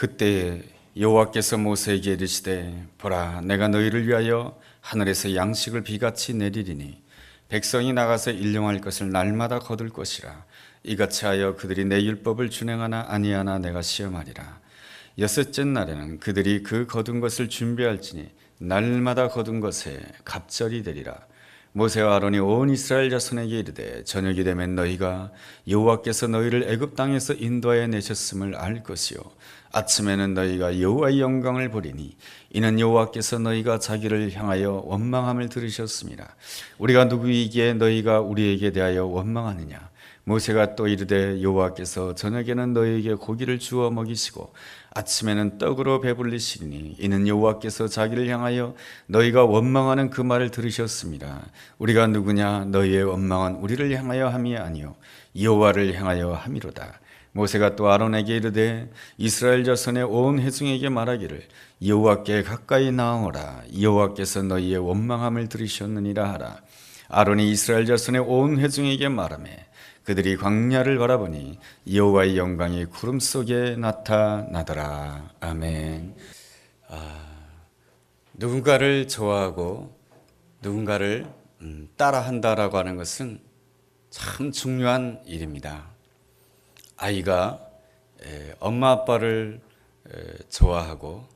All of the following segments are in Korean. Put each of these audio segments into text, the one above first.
그때에 여호와께서 모세에게 이르시되 보라 내가 너희를 위하여 하늘에서 양식을 비같이 내리리니 백성이 나가서 일용할 것을 날마다 거둘 것이라. 이같이 하여 그들이 내 율법을 준행하나 아니하나 내가 시험하리라. 여섯째 날에는 그들이 그 거둔 것을 준비할지니 날마다 거둔 것에 갑절이 되리라. 모세와 아론이 온 이스라엘 자손에게 이르되 저녁이 되면 너희가 여호와께서 너희를 애굽 땅에서 인도하여 내셨음을 알 것이요 아침에는 너희가 여호와의 영광을 보리니 이는 여호와께서 너희가 자기를 향하여 원망함을 들으셨습니다. 우리가 누구이기에 너희가 우리에게 대하여 원망하느냐. 모세가 또 이르되 여호와께서 저녁에는 너희에게 고기를 주어 먹이시고 아침에는 떡으로 배불리시니 이는 여호와께서 자기를 향하여 너희가 원망하는 그 말을 들으셨습니다. 우리가 누구냐. 너희의 원망은 우리를 향하여 함이 아니요 여호와를 향하여 함이로다. 모세가 또 아론에게 이르되 이스라엘 자손의 온 회중에게 말하기를 여호와께 가까이 나아오라. 여호와께서 너희의 원망함을 들으셨느니라 하라. 아론이 이스라엘 자손의 온 회중에게 말하매 그들이 광야를 바라보니 여호와의 영광이 구름 속에 나타나더라. 아멘. 누군가를 좋아하고 누군가를 따라한다라고 하는 것은 참 중요한 일입니다. 아이가 엄마 아빠를 좋아하고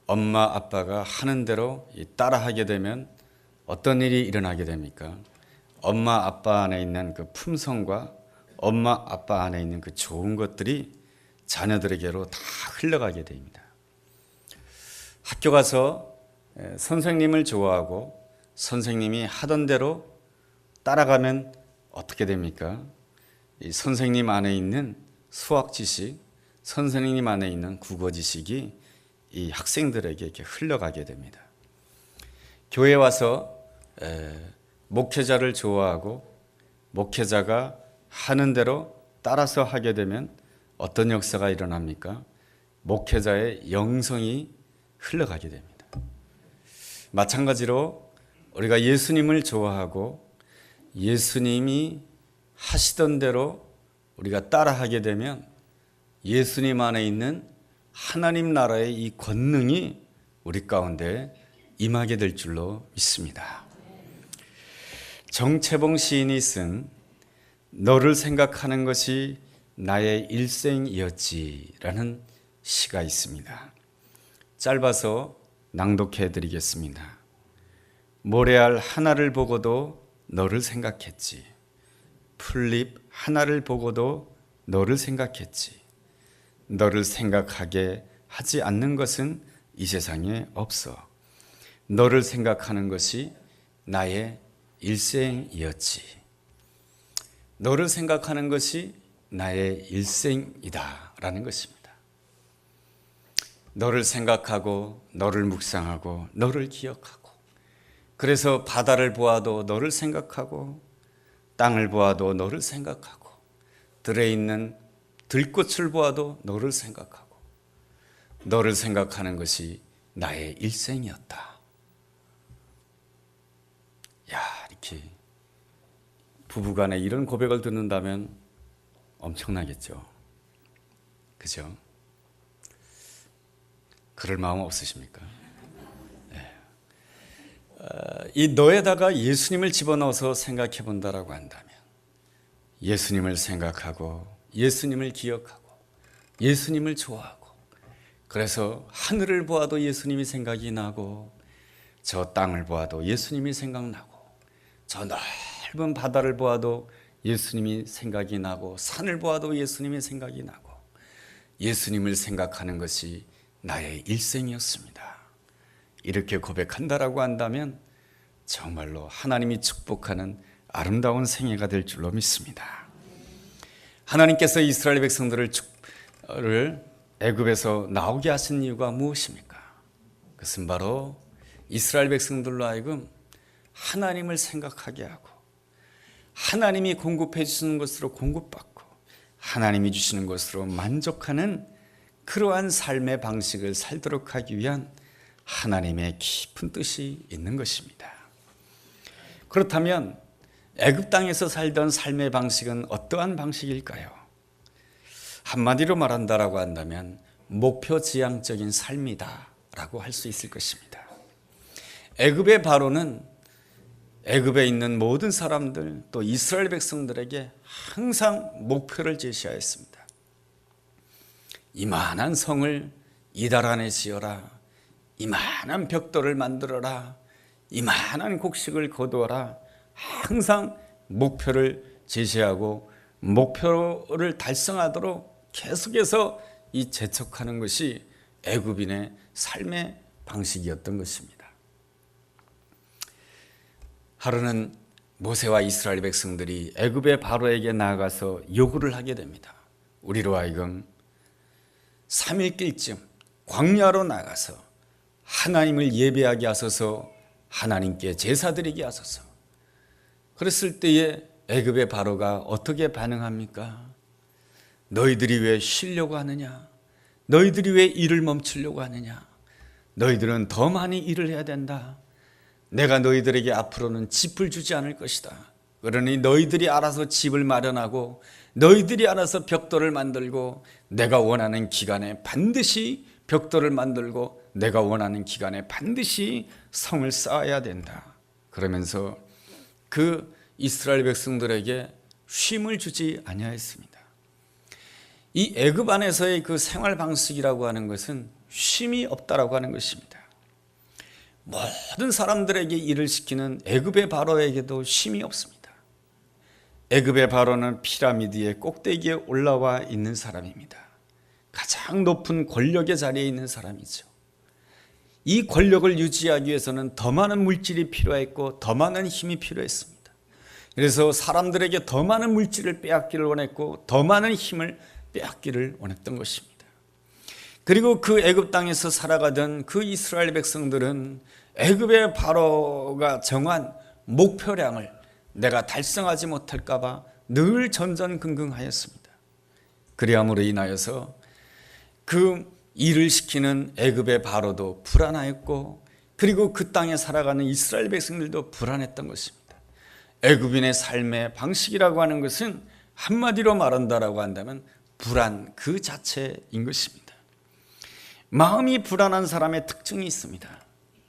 엄마 아빠가 하는 대로 따라하게 되면 어떤 일이 일어나게 됩니까? 엄마 아빠 안에 있는 그 품성과 엄마 아빠 안에 있는 그 좋은 것들이 자녀들에게로 다 흘러가게 됩니다. 학교 가서 선생님을 좋아하고 선생님이 하던 대로 따라가면 어떻게 됩니까? 이 선생님 안에 있는 수학 지식, 선생님 안에 있는 국어 지식이 이 학생들에게 이렇게 흘러가게 됩니다. 교회 와서 목회자를 좋아하고 목회자가 하는 대로 따라서 하게 되면 어떤 역사가 일어납니까? 목회자의 영성이 흘러가게 됩니다. 마찬가지로 우리가 예수님을 좋아하고 예수님이 하시던 대로 우리가 따라하게 되면 예수님 안에 있는 하나님 나라의 이 권능이 우리 가운데 임하게 될 줄로 믿습니다. 정채봉 시인이 쓴 너를 생각하는 것이 나의 일생이었지라는 시가 있습니다. 짧아서 낭독해 드리겠습니다. 모래알 하나를 보고도 너를 생각했지. 풀잎 하나를 보고도 너를 생각했지. 너를 생각하게 하지 않는 것은 이 세상에 없어. 너를 생각하는 것이 나의 일생이었지. 너를 생각하는 것이 나의 일생이다 라는 것입니다. 너를 생각하고 너를 묵상하고 너를 기억하고 그래서 바다를 보아도 너를 생각하고 땅을 보아도 너를 생각하고 들에 있는 들꽃을 보아도 너를 생각하고 너를 생각하는 것이 나의 일생이었다. 이렇게 부부간에 이런 고백을 듣는다면 엄청나겠죠. 그죠? 그럴 마음 없으십니까? 네. 이 너에다가 예수님을 집어넣어서 생각해 본다라고 한다면 예수님을 생각하고 예수님을 기억하고 예수님을 좋아하고 그래서 하늘을 보아도 예수님이 생각이 나고 저 땅을 보아도 예수님이 생각나고 저 넓은 바다를 보아도 예수님이 생각이 나고 산을 보아도 예수님이 생각이 나고 예수님을 생각하는 것이 나의 일생이었습니다. 이렇게 고백한다라고 한다면 정말로 하나님이 축복하는 아름다운 생애가 될 줄로 믿습니다. 하나님께서 이스라엘 백성들을 애굽에서 나오게 하신 이유가 무엇입니까? 그것은 바로 이스라엘 백성들로 하여금 하나님을 생각하게 하고 하나님이 공급해 주시는 것으로 공급받고 하나님이 주시는 것으로 만족하는 그러한 삶의 방식을 살도록 하기 위한 하나님의 깊은 뜻이 있는 것입니다. 그렇다면 애굽 땅에서 살던 삶의 방식은 어떠한 방식일까요? 한마디로 말한다라고 한다면 목표지향적인 삶이다라고 할 수 있을 것입니다. 애굽의 바로는 애굽에 있는 모든 사람들 또 이스라엘 백성들에게 항상 목표를 제시하였습니다. 이만한 성을 이달 안에 지어라, 이만한 벽돌을 만들어라, 이만한 곡식을 거두어라. 항상 목표를 제시하고 목표를 달성하도록 계속해서 이 재촉하는 것이 애굽인의 삶의 방식이었던 것입니다. 하루는 모세와 이스라엘 백성들이 애굽의 바로에게 나아가서 요구를 하게 됩니다. 우리로 하여금 3일길쯤 광야로 나가서 하나님을 예배하게 하소서, 하나님께 제사 드리게 하소서. 그랬을 때에 애굽의 바로가 어떻게 반응합니까? 너희들이 왜 쉬려고 하느냐? 너희들이 왜 일을 멈추려고 하느냐? 너희들은 더 많이 일을 해야 된다. 내가 너희들에게 앞으로는 집을 주지 않을 것이다. 그러니 너희들이 알아서 집을 마련하고 너희들이 알아서 벽돌을 만들고 내가 원하는 기간에 반드시 벽돌을 만들고 내가 원하는 기간에 반드시 성을 쌓아야 된다. 그러면서 그 이스라엘 백성들에게 쉼을 주지 아니하였습니다. 이 애굽 안에서의 그 생활 방식이라고 하는 것은 쉼이 없다라고 하는 것입니다. 모든 사람들에게 일을 시키는 애굽의 바로에게도 쉼이 없습니다. 애굽의 바로는 피라미드의 꼭대기에 올라와 있는 사람입니다. 가장 높은 권력의 자리에 있는 사람이죠. 이 권력을 유지하기 위해서는 더 많은 물질이 필요했고 더 많은 힘이 필요했습니다. 그래서 사람들에게 더 많은 물질을 빼앗기를 원했고 더 많은 힘을 빼앗기를 원했던 것입니다. 그리고 그 애굽 땅에서 살아가던 그 이스라엘 백성들은 애굽의 바로가 정한 목표량을 내가 달성하지 못할까 봐 늘 전전긍긍하였습니다. 그리함으로 인하여서 그 일을 시키는 애굽의 바로도 불안하였고 그리고 그 땅에 살아가는 이스라엘 백성들도 불안했던 것입니다. 애굽인의 삶의 방식이라고 하는 것은 한마디로 말한다라고 한다면 불안 그 자체인 것입니다. 마음이 불안한 사람의 특징이 있습니다.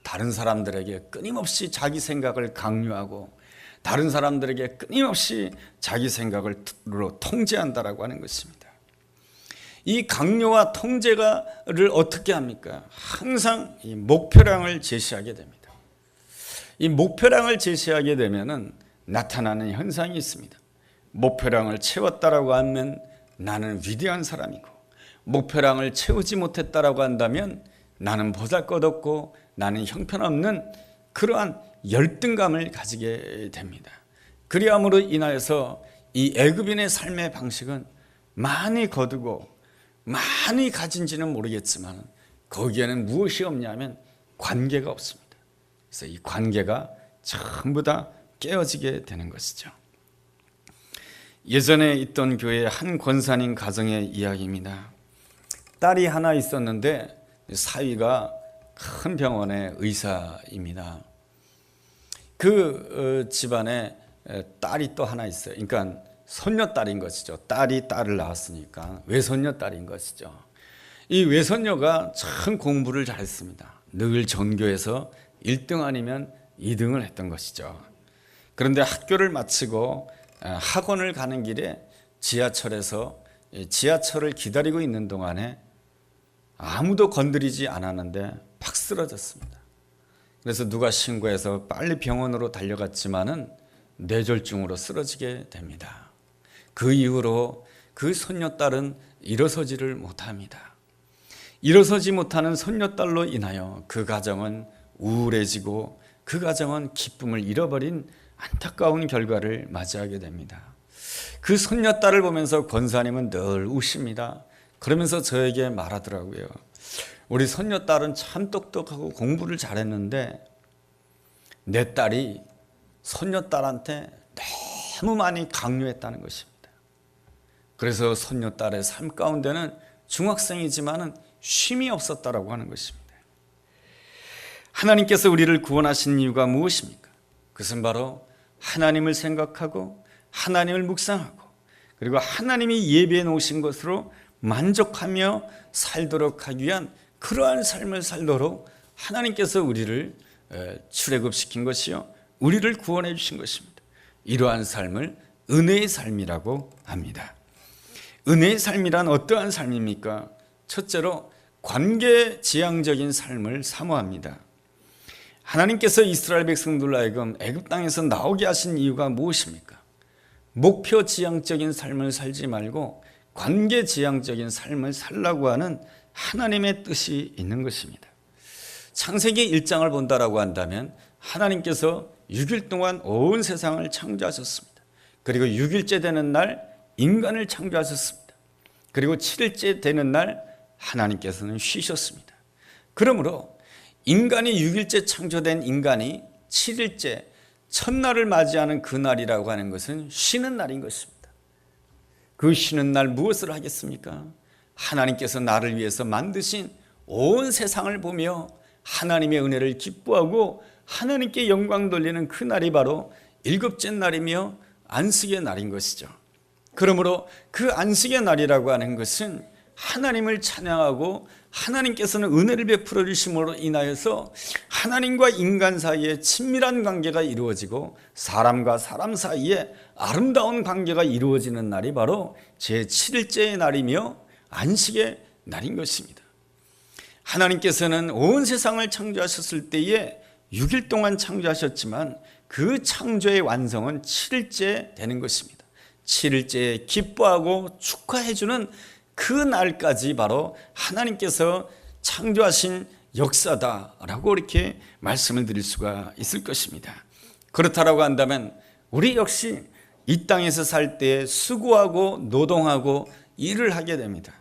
다른 사람들에게 끊임없이 자기 생각을 강요하고 다른 사람들에게 끊임없이 자기 생각을 통제한다라고 하는 것입니다. 이 강요와 통제를 어떻게 합니까? 항상 이 목표량을 제시하게 됩니다. 이 목표량을 제시하게 되면은 나타나는 현상이 있습니다. 목표량을 채웠다라고 하면 나는 위대한 사람이고 목표량을 채우지 못했다라고 한다면 나는 보잘것없고 나는 형편없는 그러한 열등감을 가지게 됩니다. 그리함으로 인하여서 이 애굽인의 삶의 방식은 많이 거두고 많이 가진지는 모르겠지만 거기에는 무엇이 없냐면 관계가 없습니다. 그래서 이 관계가 전부 다 깨어지게 되는 것이죠. 예전에 있던 교회의 한 권사님 가정의 이야기입니다. 딸이 하나 있었는데 사위가 큰 병원의 의사입니다. 그 집안에 딸이 또 하나 있어요. 그러니까 손녀딸인 것이죠. 딸이 딸을 낳았으니까 외손녀딸인 것이죠. 이 외손녀가 참 공부를 잘했습니다. 늘 전교에서 1등 아니면 2등을 했던 것이죠. 그런데 학교를 마치고 학원을 가는 길에 지하철에서 지하철을 기다리고 있는 동안에 아무도 건드리지 않았는데 팍 쓰러졌습니다. 그래서 누가 신고해서 빨리 병원으로 달려갔지만은 뇌졸중으로 쓰러지게 됩니다. 그 이후로 그 손녀딸은 일어서지를 못합니다. 일어서지 못하는 손녀딸로 인하여 그 가정은 우울해지고 그 가정은 기쁨을 잃어버린 안타까운 결과를 맞이하게 됩니다. 그 손녀딸을 보면서 권사님은 늘 우십니다. 그러면서 저에게 말하더라고요. 우리 손녀딸은 참 똑똑하고 공부를 잘했는데 내 딸이 손녀딸한테 너무 많이 강요했다는 것입니다. 그래서 손녀딸의 삶 가운데는 중학생이지만은 쉼이 없었다라고 하는 것입니다. 하나님께서 우리를 구원하신 이유가 무엇입니까? 그것은 바로 하나님을 생각하고 하나님을 묵상하고 그리고 하나님이 예비해 놓으신 것으로 만족하며 살도록 하기 위한 그러한 삶을 살도록 하나님께서 우리를 출애굽시킨 것이요, 우리를 구원해 주신 것입니다. 이러한 삶을 은혜의 삶이라고 합니다. 은혜의 삶이란 어떠한 삶입니까? 첫째로 관계지향적인 삶을 사모합니다. 하나님께서 이스라엘 백성들로 하여금 애굽 땅에서 나오게 하신 이유가 무엇입니까? 목표지향적인 삶을 살지 말고 관계지향적인 삶을 살라고 하는 하나님의 뜻이 있는 것입니다. 창세기 1장을 본다라고 한다면 하나님께서 6일 동안 온 세상을 창조하셨습니다. 그리고 6일째 되는 날 인간을 창조하셨습니다. 그리고 7일째 되는 날 하나님께서는 쉬셨습니다. 그러므로 인간이 6일째 창조된 인간이 7일째 첫날을 맞이하는 그 날이라고 하는 것은 쉬는 날인 것입니다. 그 쉬는 날 무엇을 하겠습니까? 하나님께서 나를 위해서 만드신 온 세상을 보며 하나님의 은혜를 기뻐하고 하나님께 영광 돌리는 그 날이 바로 7째 날이며 안식의 날인 것이죠. 그러므로 그 안식의 날이라고 하는 것은 하나님을 찬양하고 하나님께서는 은혜를 베풀어 주심으로 인하여서 하나님과 인간 사이에 친밀한 관계가 이루어지고 사람과 사람 사이에 아름다운 관계가 이루어지는 날이 바로 제7일째의 날이며 안식의 날인 것입니다. 하나님께서는 온 세상을 창조하셨을 때에 6일 동안 창조하셨지만 그 창조의 완성은 7일째 되는 것입니다. 7일째에 기뻐하고 축하해주는 그 날까지 바로 하나님께서 창조하신 역사다라고 이렇게 말씀을 드릴 수가 있을 것입니다. 그렇다라고 한다면 우리 역시 이 땅에서 살 때 수고하고 노동하고 일을 하게 됩니다.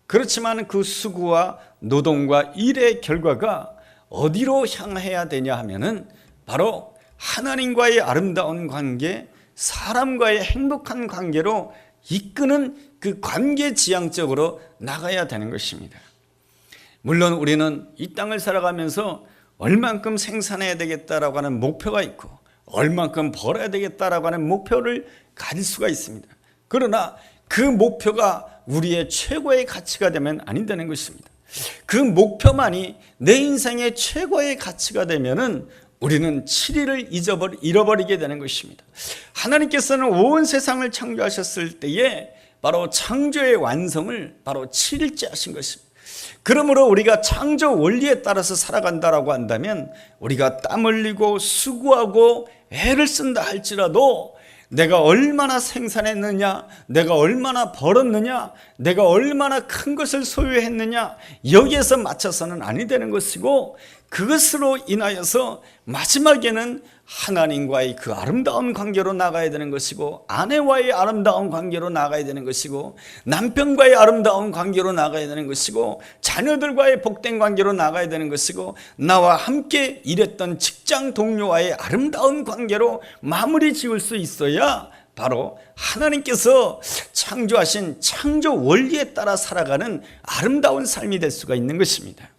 그렇지만 그 수고와 노동과 일의 결과가 어디로 향해야 되냐 하면은 바로 하나님과의 아름다운 관계, 사람과의 행복한 관계로 이끄는 그 관계지향적으로 나가야 되는 것입니다. 물론 우리는 이 땅을 살아가면서 얼만큼 생산해야 되겠다라고 하는 목표가 있고 얼만큼 벌어야 되겠다라고 하는 목표를 가질 수가 있습니다. 그러나 그 목표가 우리의 최고의 가치가 되면 아니되는 것입니다. 그 목표만이 내 인생의 최고의 가치가 되면은 우리는 7일을 잃어버리게 되는 것입니다. 하나님께서는 온 세상을 창조하셨을 때에 바로 창조의 완성을 바로 7일째 하신 것입니다. 그러므로 우리가 창조 원리에 따라서 살아간다라고 한다면 우리가 땀 흘리고 수고하고 애를 쓴다 할지라도 내가 얼마나 생산했느냐, 내가 얼마나 벌었느냐, 내가 얼마나 큰 것을 소유했느냐, 여기에서 맞춰서는 아니 되는 것이고, 그것으로 인하여서 마지막에는 하나님과의 그 아름다운 관계로 나가야 되는 것이고, 아내와의 아름다운 관계로 나가야 되는 것이고, 남편과의 아름다운 관계로 나가야 되는 것이고, 자녀들과의 복된 관계로 나가야 되는 것이고, 나와 함께 일했던 직장 동료와의 아름다운 관계로 마무리 지을 수 있어야 바로 하나님께서 창조하신 창조 원리에 따라 살아가는 아름다운 삶이 될 수가 있는 것입니다.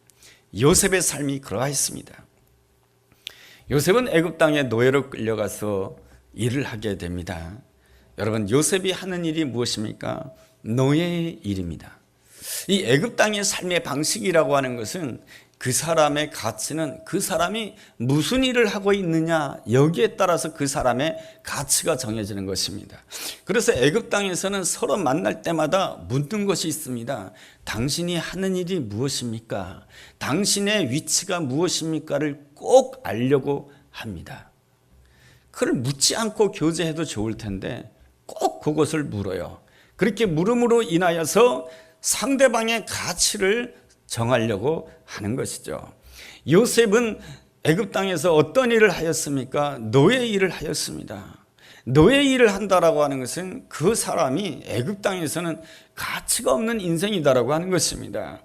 요셉의 삶이 그러했습니다. 요셉은 애굽 땅에 노예로 끌려가서 일을 하게 됩니다. 여러분, 요셉이 하는 일이 무엇입니까? 노예의 일입니다. 이 애굽 땅의 삶의 방식이라고 하는 것은 그 사람의 가치는 그 사람이 무슨 일을 하고 있느냐, 여기에 따라서 그 사람의 가치가 정해지는 것입니다. 그래서 애굽 땅에서는 서로 만날 때마다 묻는 것이 있습니다. 당신이 하는 일이 무엇입니까? 당신의 위치가 무엇입니까를 꼭 알려고 합니다. 그걸 묻지 않고 교제해도 좋을 텐데 꼭 그것을 물어요. 그렇게 물음으로 인하여서 상대방의 가치를 정하려고 하는 것이죠. 요셉은 애굽 땅에서 어떤 일을 하였습니까? 노예 일을 하였습니다. 노예 일을 한다라고 하는 것은 그 사람이 애굽 땅에서는 가치가 없는 인생이다라고 하는 것입니다.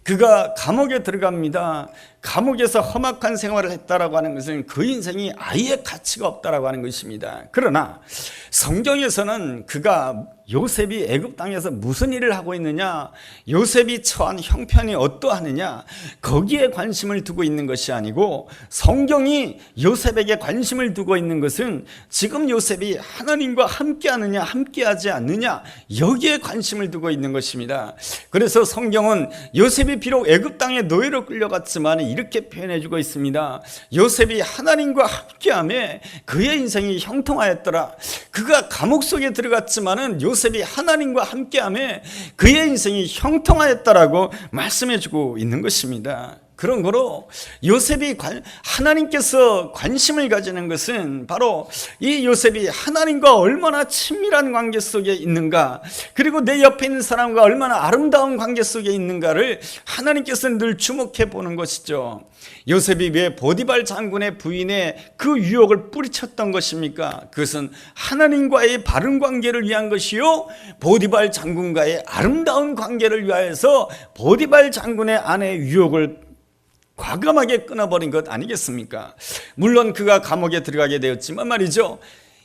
그가 감옥에 들어갑니다. 감옥에서 험악한 생활을 했다라고 하는 것은 그 인생이 아예 가치가 없다라고 하는 것입니다. 그러나 성경에서는 그가 요셉이 애굽 땅에서 무슨 일을 하고 있느냐, 요셉이 처한 형편이 어떠하느냐, 거기에 관심을 두고 있는 것이 아니고 성경이 요셉에게 관심을 두고 있는 것은 지금 요셉이 하나님과 함께하느냐 함께하지 않느냐, 여기에 관심을 두고 있는 것입니다. 그래서 성경은 요셉이 비록 애굽 땅에 노예로 끌려갔지만 이렇게 표현해주고 있습니다. 요셉이 하나님과 함께하며 그의 인생이 형통하였더라. 그가 감옥 속에 들어갔지만은 요셉이 하나님과 함께하며 그의 인생이 형통하였다라고 말씀해주고 있는 것입니다. 그런 거로 요셉이 하나님께서 관심을 가지는 것은 바로 이 요셉이 하나님과 얼마나 친밀한 관계 속에 있는가, 그리고 내 옆에 있는 사람과 얼마나 아름다운 관계 속에 있는가를 하나님께서 늘 주목해 보는 것이죠. 요셉이 왜 보디발 장군의 부인의 그 유혹을 뿌리쳤던 것입니까? 그것은 하나님과의 바른 관계를 위한 것이요, 보디발 장군과의 아름다운 관계를 위하여서 보디발 장군의 아내의 유혹을 과감하게 끊어버린 것 아니겠습니까? 물론 그가 감옥에 들어가게 되었지만 말이죠,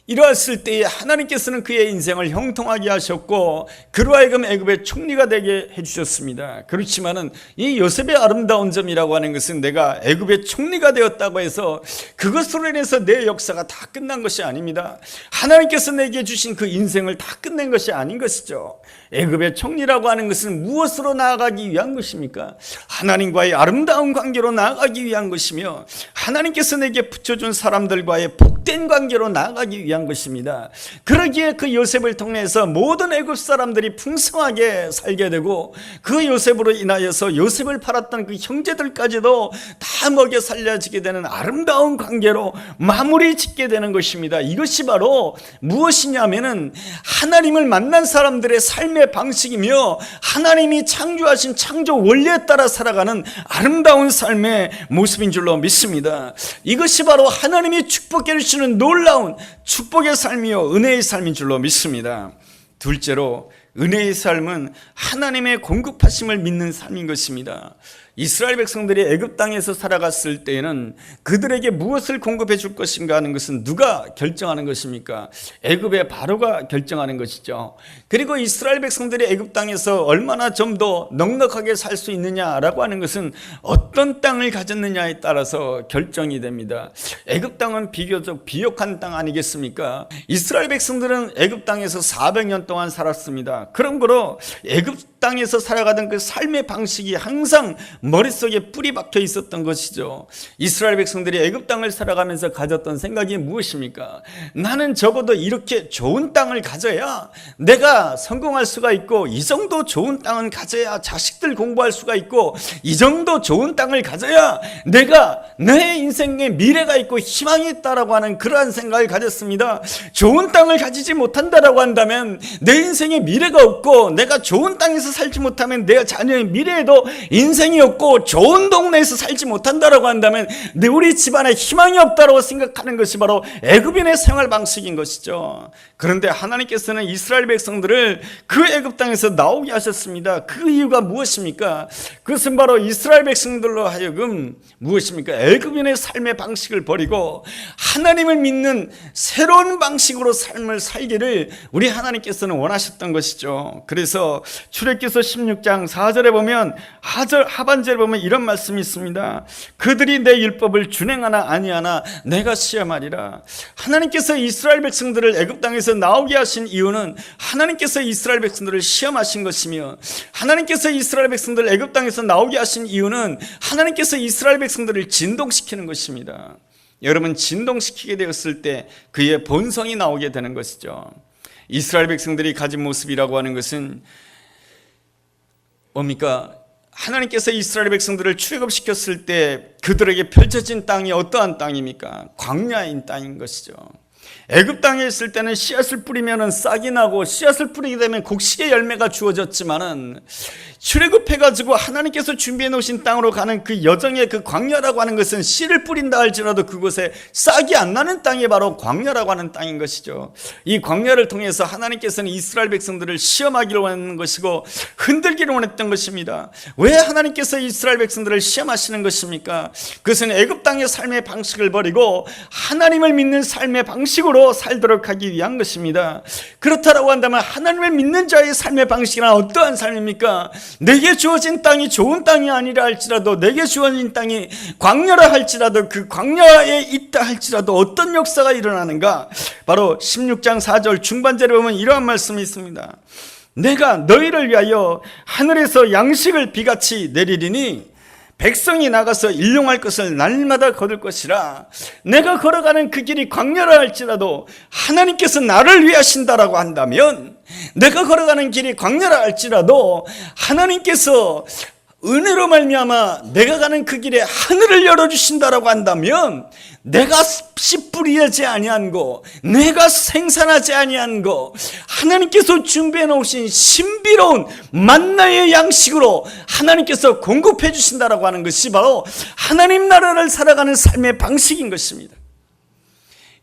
이러했을 때에 하나님께서는 그의 인생을 형통하게 하셨고 그로 하여금 애굽의 총리가 되게 해주셨습니다. 그렇지만은 이 요셉의 아름다운 점이라고 하는 것은 내가 애굽의 총리가 되었다고 해서 그것으로 인해서 내 역사가 다 끝난 것이 아닙니다. 하나님께서 내게 주신 그 인생을 다 끝낸 것이 아닌 것이죠. 애굽의 총리라고 하는 것은 무엇으로 나아가기 위한 것입니까? 하나님과의 아름다운 관계로 나아가기 위한 것이며 하나님께서 내게 붙여준 사람들과의 복된 관계로 나아가기 위한 것입니다. 그러기에 그 요셉을 통해서 모든 애굽 사람들이 풍성하게 살게 되고 그 요셉으로 인하여서 요셉을 팔았던 그 형제들까지도 다 먹여 살려지게 되는 아름다운 관계로 마무리 짓게 되는 것입니다. 이것이 바로 무엇이냐면은 하나님을 만난 사람들의 삶의 방식이며 하나님이 창조하신 창조 원리에 따라 살아가는 아름다운 삶의 모습인 줄로 믿습니다. 이것이 바로 하나님이 축복해 주시는 놀라운 축복의 삶이요 은혜의 삶인 줄로 믿습니다. 둘째로 은혜의 삶은 하나님의 공급하심을 믿는 삶인 것입니다. 이스라엘 백성들이 애굽 땅에서 살아갔을 때에는 그들에게 무엇을 공급해 줄 것인가 하는 것은 누가 결정하는 것입니까? 애굽의 바로가 결정하는 것이죠. 그리고 이스라엘 백성들이 애굽 땅에서 얼마나 좀 더 넉넉하게 살 수 있느냐라고 하는 것은 어떤 땅을 가졌느냐에 따라서 결정이 됩니다. 애굽 땅은 비교적 비옥한 땅 아니겠습니까? 이스라엘 백성들은 애굽 땅에서 400년 동안 살았습니다. 그런 거로 애굽 땅에서 살아가던 그 삶의 방식이 항상 머릿속에 뿌리 박혀 있었던 것이죠. 이스라엘 백성들이 애굽 땅을 살아가면서 가졌던 생각이 무엇입니까? 나는 적어도 이렇게 좋은 땅을 가져야 내가 성공할 수가 있고, 이 정도 좋은 땅은 가져야 자식들 공부할 수가 있고, 이 정도 좋은 땅을 가져야 내가 내 인생에 미래가 있고 희망이 있다라고 하는 그러한 생각을 가졌습니다. 좋은 땅을 가지지 못한다라고 한다면 내 인생에 미래가 없고, 내가 좋은 땅에서 살지 못하면 내 자녀의 미래에도 인생이 없고, 좋은 동네에서 살지 못한다라고 한다면 우리 집안에 희망이 없다라고 생각하는 것이 바로 애굽인의 생활 방식인 것이죠. 그런데 하나님께서는 이스라엘 백성들을 그 애굽 땅에서 나오게 하셨습니다. 그 이유가 무엇입니까? 그것은 바로 이스라엘 백성들로 하여금 무엇입니까? 애굽인의 삶의 방식을 버리고 하나님을 믿는 새로운 방식으로 삶을 살기를 우리 하나님께서는 원하셨던 것이죠. 그래서 출애굽기서 16장 4절에 보면 하반절에 보면 이런 말씀이 있습니다. 그들이 내 율법을 준행하나 아니하나 내가 시험하리라. 하나님께서 이스라엘 백성들을 애굽 땅에서 나오게 하신 이유는 하나님께서 이스라엘 백성들을 시험하신 것이며, 하나님께서 이스라엘 백성들을 애굽 땅에서 나오게 하신 이유는 하나님께서 이스라엘 백성들을 진동시키는 것입니다. 여러분, 진동시키게 되었을 때 그의 본성이 나오게 되는 것이죠. 이스라엘 백성들이 가진 모습이라고 하는 것은 뭡니까? 하나님께서 이스라엘 백성들을 출애굽시켰을 때 그들에게 펼쳐진 땅이 어떠한 땅입니까? 광야인 땅인 것이죠. 애굽 땅에 있을 때는 씨앗을 뿌리면은 싹이 나고 씨앗을 뿌리게 되면 곡식의 열매가 주어졌지만은 출애굽해가지고 하나님께서 준비해 놓으신 땅으로 가는 그 여정의 그 광야라고 하는 것은 씨를 뿌린다 할지라도 그곳에 싹이 안 나는 땅이 바로 광야라고 하는 땅인 것이죠. 이 광야를 통해서 하나님께서는 이스라엘 백성들을 시험하기를 원하는 것이고 흔들기를 원했던 것입니다. 왜 하나님께서 이스라엘 백성들을 시험하시는 것입니까? 그것은 애굽 땅의 삶의 방식을 버리고 하나님을 믿는 삶의 방식으로 살도록 하기 위한 것입니다. 그렇다라고 한다면 하나님을 믿는 자의 삶의 방식이란 어떠한 삶입니까? 내게 주어진 땅이 좋은 땅이 아니라 할지라도, 내게 주어진 땅이 광야라 할지라도, 그 광야에 있다 할지라도 어떤 역사가 일어나는가? 바로 16장 4절 중반절에 보면 이러한 말씀이 있습니다. 내가 너희를 위하여 하늘에서 양식을 비같이 내리리니 백성이 나가서 일용할 것을 날마다 거둘 것이라. 내가 걸어가는 그 길이 광야라 할지라도 하나님께서 나를 위하신다라고 한다면, 내가 걸어가는 길이 광야라 할지라도 하나님께서 은혜로 말미암아 내가 가는 그 길에 하늘을 열어주신다라고 한다면, 내가 씨 뿌리지 아니한 거, 내가 생산하지 아니한 거, 하나님께서 준비해 놓으신 신비로운 만나의 양식으로 하나님께서 공급해 주신다라고 하는 것이 바로 하나님 나라를 살아가는 삶의 방식인 것입니다.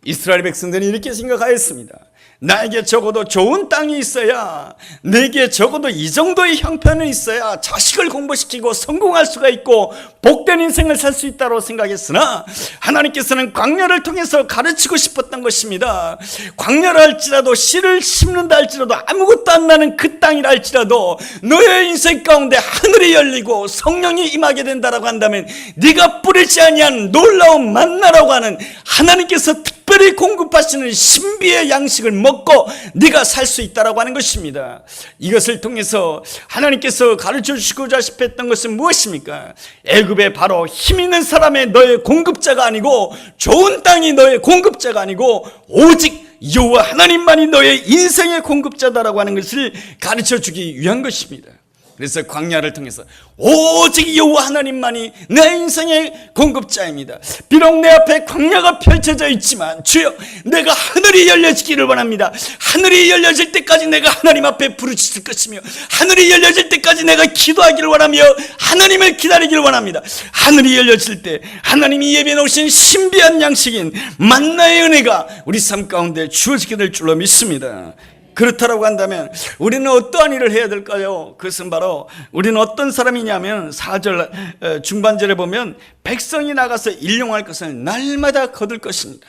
이스라엘 백성들이 이렇게 생각하였습니다. 나에게 적어도 좋은 땅이 있어야, 내게 적어도 이 정도의 형편이 있어야 자식을 공부시키고 성공할 수가 있고 복된 인생을 살 수 있다고 생각했으나, 하나님께서는 광야를 통해서 가르치고 싶었던 것입니다. 광야라 할지라도, 씨를 심는다 할지라도, 아무것도 안 나는 그 땅이라 할지라도 너의 인생 가운데 하늘이 열리고 성령이 임하게 된다라고 한다면, 네가 뿌리지 아니한 놀라운 만나라고 하는 하나님께서 특별히 공급하시는 신비의 양식을 먹고 네가 살 수 있다라고 하는 것입니다. 이것을 통해서 하나님께서 가르쳐 주시고자 싶었던 것은 무엇입니까? 애굽에 바로 힘 있는 사람의 너의 공급자가 아니고, 좋은 땅이 너의 공급자가 아니고, 오직 여호와 하나님만이 너의 인생의 공급자다라고 하는 것을 가르쳐 주기 위한 것입니다. 그래서 광야를 통해서 오직 여호와 하나님만이 내 인생의 공급자입니다. 비록 내 앞에 광야가 펼쳐져 있지만, 주여, 내가 하늘이 열려지기를 원합니다. 하늘이 열려질 때까지 내가 하나님 앞에 부르짖을 것이며, 하늘이 열려질 때까지 내가 기도하기를 원하며 하나님을 기다리기를 원합니다. 하늘이 열려질 때 하나님이 예비해 놓으신 신비한 양식인 만나의 은혜가 우리 삶 가운데 주어지게 될 줄로 믿습니다. 그렇다라고 한다면 우리는 어떠한 일을 해야 될까요? 그것은 바로, 우리는 어떤 사람이냐면 4절 중반절에 보면 백성이 나가서 일용할 것을 날마다 거둘 것입니다.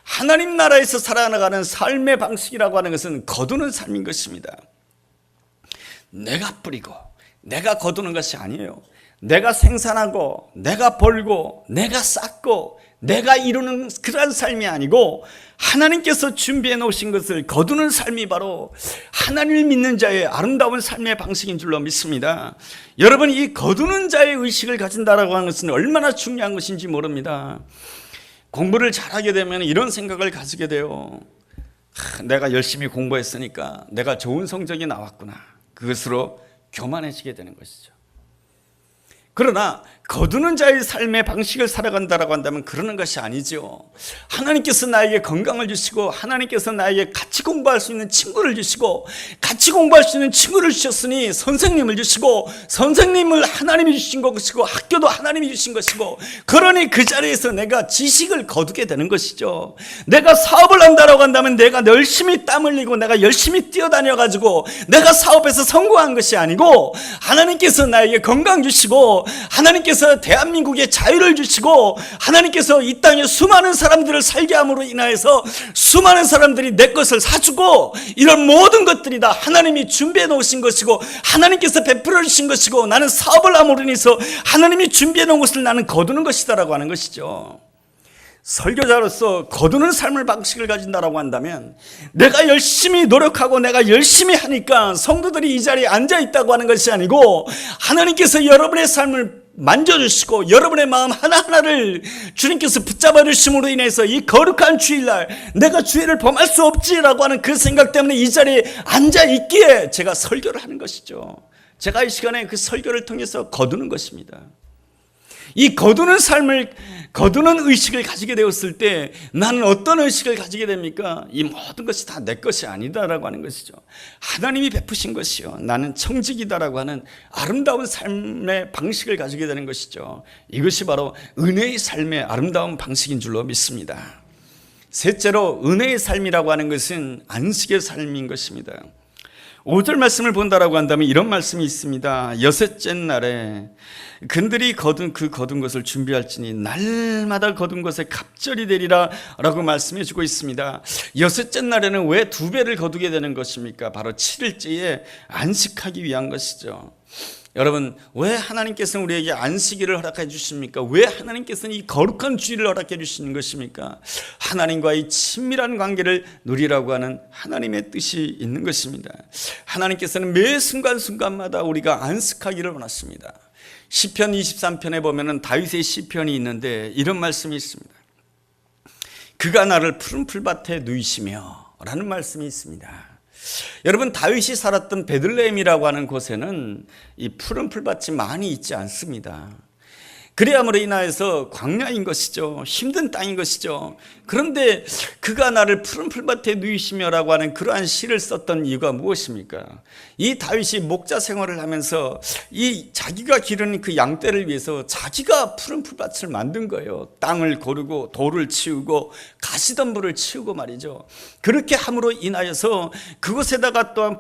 하나님 나라에서 살아나가는 삶의 방식이라고 하는 것은 거두는 삶인 것입니다. 내가 뿌리고 내가 거두는 것이 아니에요. 내가 생산하고 내가 벌고 내가 쌓고 내가 이루는 그러한 삶이 아니고, 하나님께서 준비해 놓으신 것을 거두는 삶이 바로 하나님을 믿는 자의 아름다운 삶의 방식인 줄로 믿습니다. 여러분, 이 거두는 자의 의식을 가진다라고 하는 것은 얼마나 중요한 것인지 모릅니다. 공부를 잘하게 되면 이런 생각을 가지게 돼요. 내가 열심히 공부했으니까 내가 좋은 성적이 나왔구나. 그것으로 교만해지게 되는 것이죠. 그러나 거두는 자의 삶의 방식을 살아간다라고 한다면 그러는 것이 아니죠. 하나님께서 나에게 건강을 주시고, 하나님께서 나에게 같이 공부할 수 있는 친구를 주시고, 같이 공부할 수 있는 친구를 주셨으니 선생님을 주시고, 선생님을 하나님이 주신 것이고, 학교도 하나님이 주신 것이고, 그러니 그 자리에서 내가 지식을 거두게 되는 것이죠. 내가 사업을 한다라고 한다면 내가 열심히 땀 흘리고 내가 열심히 뛰어다녀가지고 내가 사업에서 성공한 것이 아니고, 하나님께서 나에게 건강 주시고, 하나님께서 대한민국에 자유를 주시고, 하나님께서 이 땅에 수많은 사람들을 살게 함으로 인하여서 수많은 사람들이 내 것을 사주고, 이런 모든 것들이 다 하나님이 준비해 놓으신 것이고 하나님께서 베풀어 주신 것이고, 나는 사업을 함으로 인해서 하나님이 준비해 놓은 것을 나는 거두는 것이다라고 하는 것이죠. 설교자로서 거두는 삶을 방식을 가진다라고 한다면, 내가 열심히 노력하고 내가 열심히 하니까 성도들이 이 자리에 앉아 있다고 하는 것이 아니고, 하나님께서 여러분의 삶을 만져주시고 여러분의 마음 하나하나를 주님께서 붙잡아 주심으로 인해서 이 거룩한 주일날 내가 주일을 범할 수 없지라고 하는 그 생각 때문에 이 자리에 앉아 있기에 제가 설교를 하는 것이죠. 제가 이 시간에 그 설교를 통해서 거두는 것입니다. 이 거두는 의식을 가지게 되었을 때 나는 어떤 의식을 가지게 됩니까? 이 모든 것이 다 내 것이 아니다라고 하는 것이죠. 하나님이 베푸신 것이요, 나는 청직이다라고 하는 아름다운 삶의 방식을 가지게 되는 것이죠. 이것이 바로 은혜의 삶의 아름다운 방식인 줄로 믿습니다. 셋째로, 은혜의 삶이라고 하는 것은 안식의 삶인 것입니다. 5절 말씀을 본다라고 한다면 이런 말씀이 있습니다. 여섯째 날에 그들이 거둔 것을 준비할지니 날마다 거둔 것에 갑절이 되리라 라고 말씀해 주고 있습니다. 여섯째 날에는 왜 2배를 거두게 되는 것입니까? 바로 7일째에 안식하기 위한 것이죠. 여러분, 왜 하나님께서는 우리에게 안식일을 허락해 주십니까? 왜 하나님께서는 이 거룩한 주일을 허락해 주시는 것입니까? 하나님과의 친밀한 관계를 누리라고 하는 하나님의 뜻이 있는 것입니다. 하나님께서는 매 순간순간마다 우리가 안식하기를 원하십니다. 시편 23편에 보면은 다윗의 시편이 있는데 이런 말씀이 있습니다. 그가 나를 푸른 풀밭에 누이시며 라는 말씀이 있습니다. 여러분, 다윗이 살았던 베들레헴이라고 하는 곳에는 이 푸른 풀밭이 많이 있지 않습니다. 그래야므로 인하여서 광야인 것이죠. 힘든 땅인 것이죠. 그런데 그가 나를 푸른 풀밭에 누이시며라고 하는 그러한 시를 썼던 이유가 무엇입니까? 이 다윗이 목자 생활을 하면서 이 자기가 기르는 그 양떼를 위해서 자기가 푸른 풀밭을 만든 거예요. 땅을 고르고 돌을 치우고 가시덤불을 치우고 말이죠. 그렇게 함으로 인하여서 그곳에다가 또한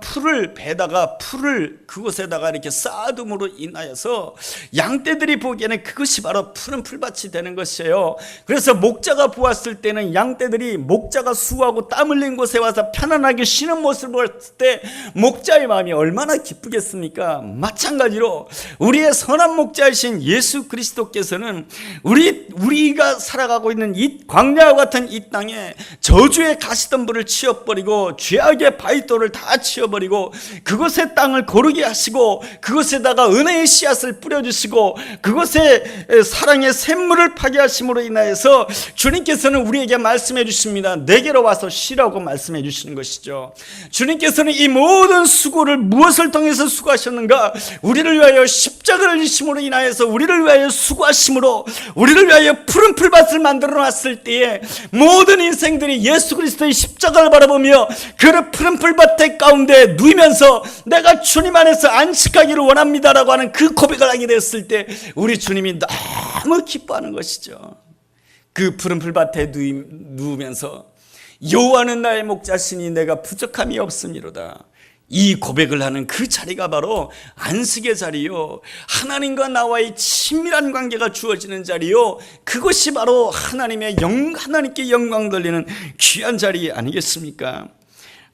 배에다가 풀을 그곳에다가 이렇게 쌓아둠으로 인하여서 양떼들이 보기에는 그것이 바로 푸른 풀밭이 되는 것이에요. 그래서 목자가 보았을 때는 양떼들이 목자가 수고하고 땀 흘린 곳에 와서 편안하게 쉬는 모습을 봤을 때 목자의 마음이 얼마나 기쁘겠습니까? 마찬가지로 우리의 선한 목자이신 예수 그리스도께서는 우리가 살아가고 있는 이 광야와 같은 이 땅에 저주의 가시덤불을 치워버리고 죄악의 바위돌을 다 치워버리고 그곳의 땅을 고르게 하시고 그곳에다가 은혜의 씨앗을 뿌려주시고 그곳에 사랑의 샘물을 파게 하심으로 인하여서 주님께서는 우리에게 말씀해 주십니다. 내게로 와서 쉬라고 말씀해 주시는 것이죠. 주님께서는 이 모든 수고를 무엇을 통해서 수고하셨는가? 우리를 위하여 십자가를 지심으로 인하여서 우리를 위하여 수고하심으로 우리를 위하여 푸른 풀밭을 만들어 놨을 때에 모든 인생들이 예수 그리스도의 십자가를 바라보며 그 푸른 풀밭 가운데 누이면서 내가 주님 안에서 안식하기를 원합니다라고 하는 그 고백을 하게 됐을 때 우리 주님이 너무 기뻐하는 것이죠. 그 푸른 풀밭에 누우면서 여호와는 나의 목자시니 내가 부족함이 없음이로다. 이 고백을 하는 그 자리가 바로 안식의 자리요, 하나님과 나와의 친밀한 관계가 주어지는 자리요, 그것이 바로 하나님께 영광 돌리는 귀한 자리 아니겠습니까?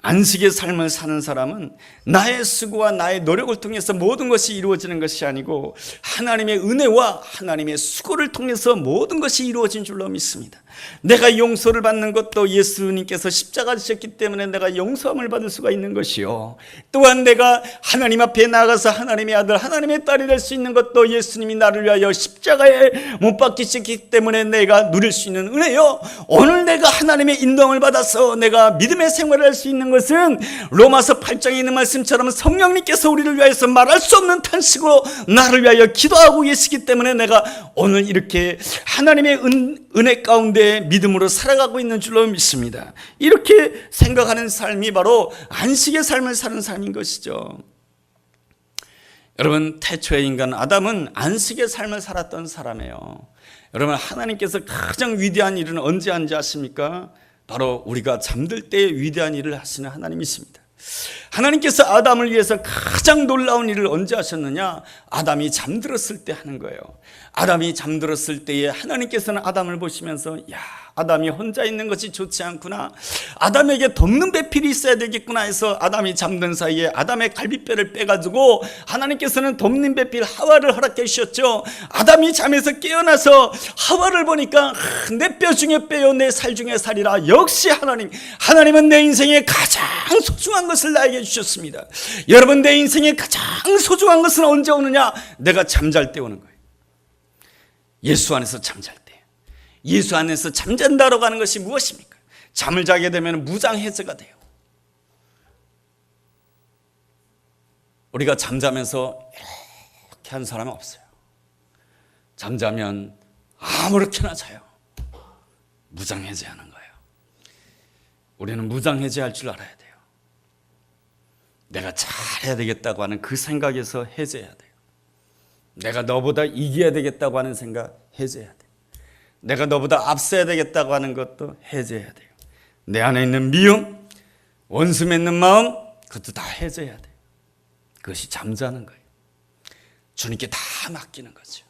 안식의 삶을 사는 사람은 나의 수고와 나의 노력을 통해서 모든 것이 이루어지는 것이 아니고 하나님의 은혜와 하나님의 수고를 통해서 모든 것이 이루어진 줄로 믿습니다. 내가 용서를 받는 것도 예수님께서 십자가 지셨기 때문에 내가 용서함을 받을 수가 있는 것이요, 또한 내가 하나님 앞에 나가서 하나님의 아들 하나님의 딸이 될 수 있는 것도 예수님이 나를 위하여 십자가에 못 박히셨기 때문에 내가 누릴 수 있는 은혜요, 오늘 내가 하나님의 인도함을 받아서 내가 믿음의 생활을 할 수 있는 것은 로마서 8장에 있는 말씀처럼 성령님께서 우리를 위하여서 말할 수 없는 탄식으로 나를 위하여 기도하고 계시기 때문에 내가 오늘 이렇게 하나님의 은혜 가운데 믿음으로 살아가고 있는 줄로 믿습니다. 이렇게 생각하는 삶이 바로 안식의 삶을 사는 삶인 것이죠. 여러분, 태초의 인간 아담은 안식의 삶을 살았던 사람이에요. 여러분, 하나님께서 가장 위대한 일은 언제 한지 아십니까? 바로 우리가 잠들 때 위대한 일을 하시는 하나님이십니다. 하나님께서 아담을 위해서 가장 놀라운 일을 언제 하셨느냐? 아담이 잠들었을 때 하는 거예요. 아담이 잠들었을 때에 하나님께서는 아담을 보시면서 아담이 혼자 있는 것이 좋지 않구나, 아담에게 덮는 배필이 있어야 되겠구나 해서 아담이 잠든 사이에 아담의 갈비뼈를 빼가지고 하나님께서는 덮는 배필 하와를 허락해 주셨죠. 아담이 잠에서 깨어나서 하와를 보니까 내 뼈 중에 뼈요 내 살 중에 살이라. 역시 하나님은 내 인생에 가장 소중한 것을 나에게 주셨습니다. 여러분, 내 인생에 가장 소중한 것은 언제 오느냐? 내가 잠잘 때 오는 거예요. 예수 안에서 잠잘 때. 예수 안에서 잠잔다라고 하는 것이 무엇입니까? 잠을 자게 되면 무장해제가 돼요. 우리가 잠자면서 이렇게 한 사람은 없어요. 잠자면 아무렇게나 자요. 무장해제하는 거예요. 우리는 무장해제할 줄 알아야 돼요. 내가 잘해야 되겠다고 하는 그 생각에서 해제해야 돼요. 내가 너보다 이겨야 되겠다고 하는 생각 해제해야 돼요. 내가 너보다 앞서야 되겠다고 하는 것도 해제해야 돼요. 내 안에 있는 미움, 원수 맺는 마음, 그것도 다 해제해야 돼요. 그것이 잠자는 거예요. 주님께 다 맡기는 거죠.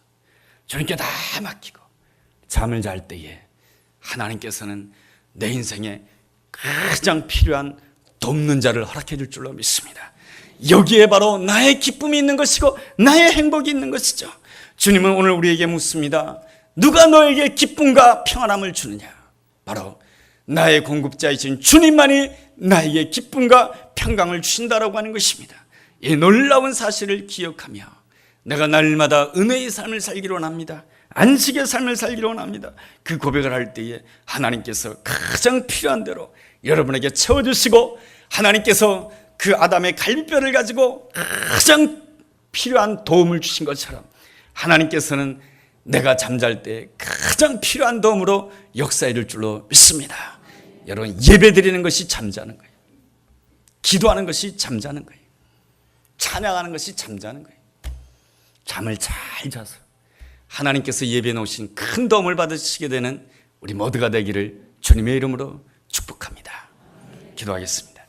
주님께 다 맡기고 잠을 잘 때에 하나님께서는 내 인생에 가장 필요한 돕는 자를 허락해 줄 줄로 믿습니다. 여기에 바로 나의 기쁨이 있는 것이고 나의 행복이 있는 것이죠. 주님은 오늘 우리에게 묻습니다. 누가 너에게 기쁨과 평안함을 주느냐? 바로 나의 공급자이신 주님만이 나에게 기쁨과 평강을 주신다라고 하는 것입니다. 이 놀라운 사실을 기억하며 내가 날마다 은혜의 삶을 살기로 원합니다. 안식의 삶을 살기로 원합니다. 그 고백을 할 때에 하나님께서 가장 필요한 대로 여러분에게 채워주시고 하나님께서 그 아담의 갈비뼈를 가지고 가장 필요한 도움을 주신 것처럼 하나님께서는 내가 잠잘 때 가장 필요한 도움으로 역사해 줄 줄로 믿습니다. 여러분, 예배 드리는 것이 잠자는 거예요. 기도하는 것이 잠자는 거예요. 찬양하는 것이 잠자는 거예요. 잠을 잘 자서 하나님께서 예배해 놓으신 큰 도움을 받으시게 되는 우리 모두가 되기를 주님의 이름으로 축복합니다. 기도하겠습니다.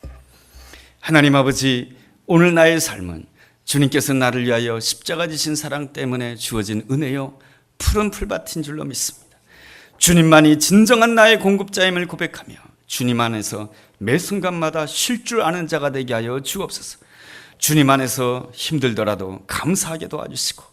하나님 아버지, 오늘 나의 삶은 주님께서 나를 위하여 십자가 지신 사랑 때문에 주어진 은혜요 푸른 풀밭인 줄로 믿습니다. 주님만이 진정한 나의 공급자임을 고백하며 주님 안에서 매 순간마다 쉴 줄 아는 자가 되게 하여 주옵소서. 주님 안에서 힘들더라도 감사하게 도와주시고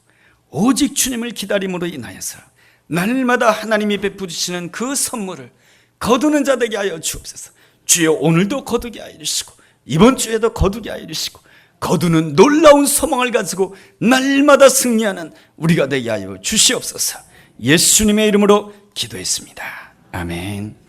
오직 주님을 기다림으로 인하여서 날마다 하나님이 베푸시는 그 선물을 거두는 자 되게 하여 주옵소서. 주여, 오늘도 거두게 하여 주시고 이번 주에도 거두게 하여 주시고 거두는 놀라운 소망을 가지고 날마다 승리하는 우리가 되게 하여 주시옵소서. 예수님의 이름으로 기도했습니다. 아멘.